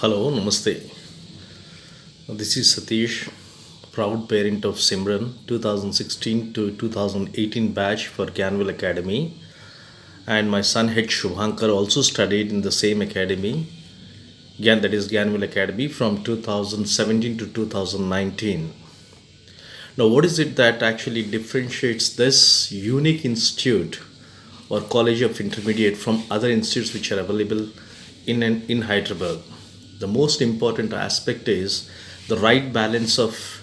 Hello, Namaste. This is Satish, proud parent of Simran, 2016 to 2018 batch for Gyanville Academy. And my son H. Shubhankar also studied in the same academy, that is Gyanville Academy, from 2017 to 2019. Now, what is it that actually differentiates this unique institute or College of Intermediate from other institutes which are available in Hyderabad? The most important aspect is the right balance of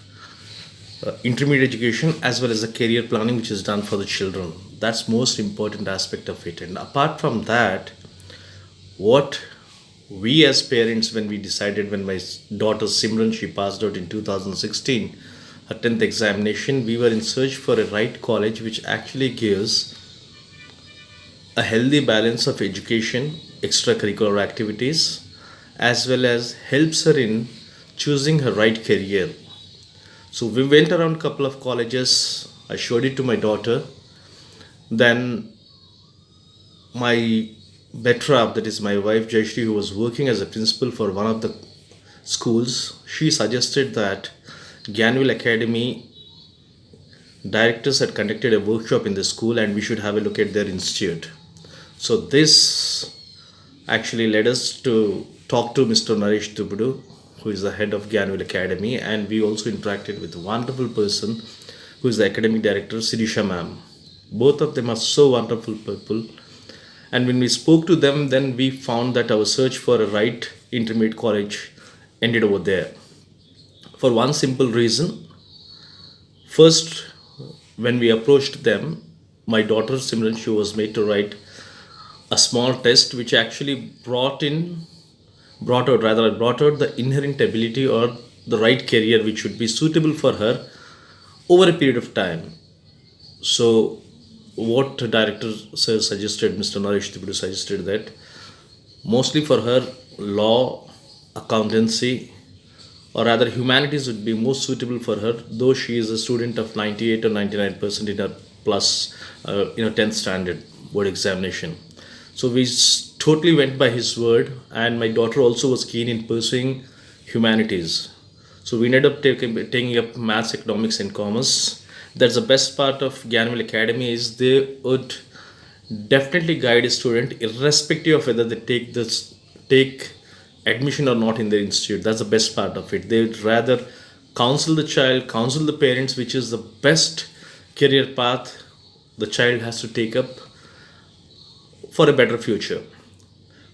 intermediate education as well as the career planning which is done for the children. That's most important aspect of it. And apart from that, what we as parents, when we decided, when my daughter Simran, she passed out in 2016 her 10th examination, we were in search for a right college which actually gives a healthy balance of education, extracurricular activities, as well as helps her in choosing her right career. So we went around a couple of colleges. I showed it to my daughter. Then my better, that is my wife Jayashri, who was working as a principal for one of the schools, she suggested that Gyanville Academy directors had conducted a workshop in the school and we should have a look at their institute. So this actually led us to talk to Mr. Naresh Tubudu, who is the head of Gyanville Academy, and we also interacted with a wonderful person who is the academic director, Sirisha ma'am. Both of them are so wonderful people. And when we spoke to them, then we found that our search for a right intermediate college ended over there. For one simple reason. First, when we approached them, my daughter Simran, she was made to write a small test which actually brought out the inherent ability or the right career which should be suitable for her over a period of time. So what director sir suggested, Mr. Naresh Tibudu suggested that mostly for her law, accountancy, or rather humanities would be most suitable for her, though she is a student of 98 or 99% in her plus 10th standard board examination. So we totally went by his word, and my daughter also was keen in pursuing humanities. So we ended up taking up maths, economics, and commerce. That's the best part of Gyanville Academy is they would definitely guide a student irrespective of whether they take admission or not in their institute. That's the best part of it. They would rather counsel the child, counsel the parents, which is the best career path the child has to take up for a better future.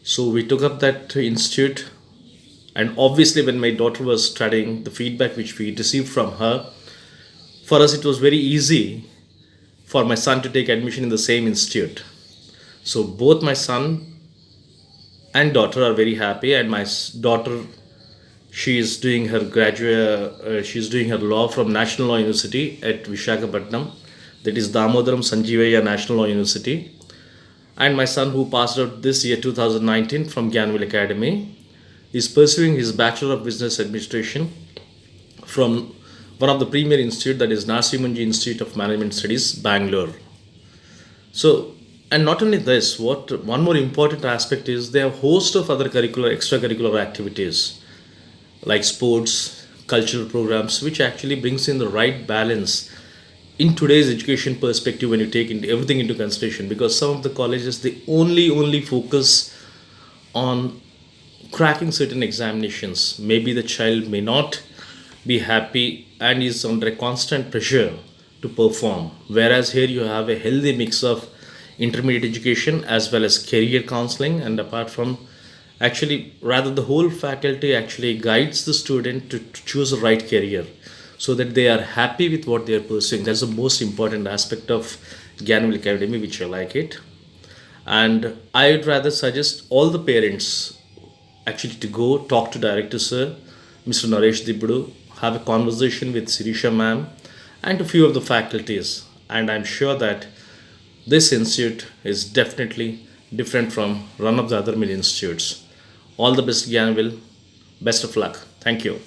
So we took up that institute, and obviously when my daughter was studying, the feedback which we received from her, for us it was very easy for my son to take admission in the same institute. So both my son and daughter are very happy, and my daughter, she is doing her she's doing her law from National Law University at Vishakhapatnam, that is Damodaram Sanjeevaya National Law University. And my son, who passed out this year 2019 from Gyanville Academy, is pursuing his Bachelor of Business Administration from one of the premier institute, that is Nasimunji Institute of Management Studies, Bangalore. So, and not only this, one more important aspect is there are a host of other extracurricular activities like sports, cultural programs, which actually brings in the right balance in today's education perspective when you take everything into consideration. Because some of the colleges, they only focus on cracking certain examinations. Maybe the child may not be happy and is under a constant pressure to perform, whereas here you have a healthy mix of intermediate education as well as career counseling. And apart from, actually rather, the whole faculty actually guides the student to choose the right career so that they are happy with what they are pursuing. That's the most important aspect of Gyanville Academy, which I like it. And I would rather suggest all the parents actually to go talk to director sir, Mr. Naresh Tibudu, have a conversation with Sirisha ma'am and a few of the faculties, and I'm sure that this institute is definitely different from run of the other many institutes. All the best, Gyanville. Best of luck. Thank you.